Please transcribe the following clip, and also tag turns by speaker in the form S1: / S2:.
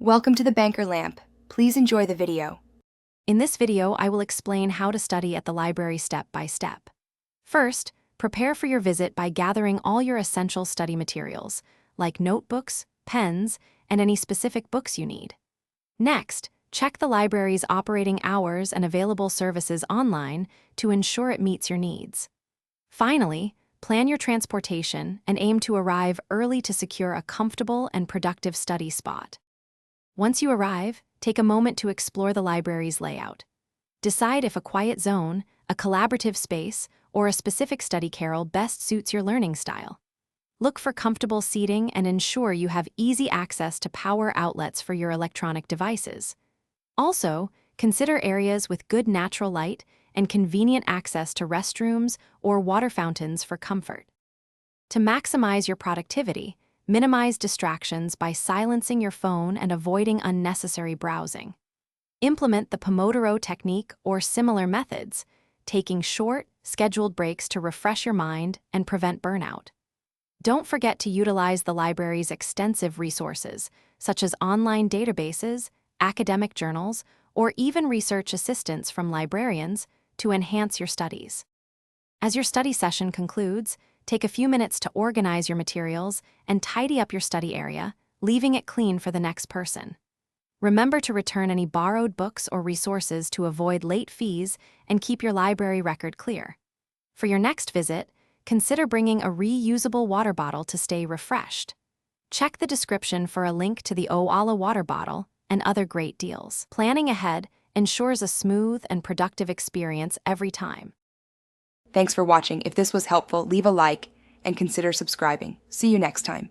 S1: Welcome to the Banker Lamp. Please enjoy the video.
S2: In this video, I will explain how to study at the library step by step. First, prepare for your visit by gathering all your essential study materials, like notebooks, pens, and any specific books you need. Next, check the library's operating hours and available services online to ensure it meets your needs. Finally, plan your transportation and aim to arrive early to secure a comfortable and productive study spot. Once you arrive, take a moment to explore the library's layout. Decide if a quiet zone, a collaborative space, or a specific study carrel best suits your learning style. Look for comfortable seating and ensure you have easy access to power outlets for your electronic devices. Also, consider areas with good natural light and convenient access to restrooms or water fountains for comfort. To maximize your productivity, minimize distractions by silencing your phone and avoiding unnecessary browsing. Implement the Pomodoro technique or similar methods, taking short, scheduled breaks to refresh your mind and prevent burnout. Don't forget to utilize the library's extensive resources, such as online databases, academic journals, or even research assistance from librarians to enhance your studies. As your study session concludes, take a few minutes to organize your materials and tidy up your study area, leaving it clean for the next person. Remember to return any borrowed books or resources to avoid late fees and keep your library record clear. For your next visit, consider bringing a reusable water bottle to stay refreshed. Check the description for a link to the Oala water bottle and other great deals. Planning ahead ensures a smooth and productive experience every time.
S1: Thanks for watching. If this was helpful, leave a like and consider subscribing. See you next time.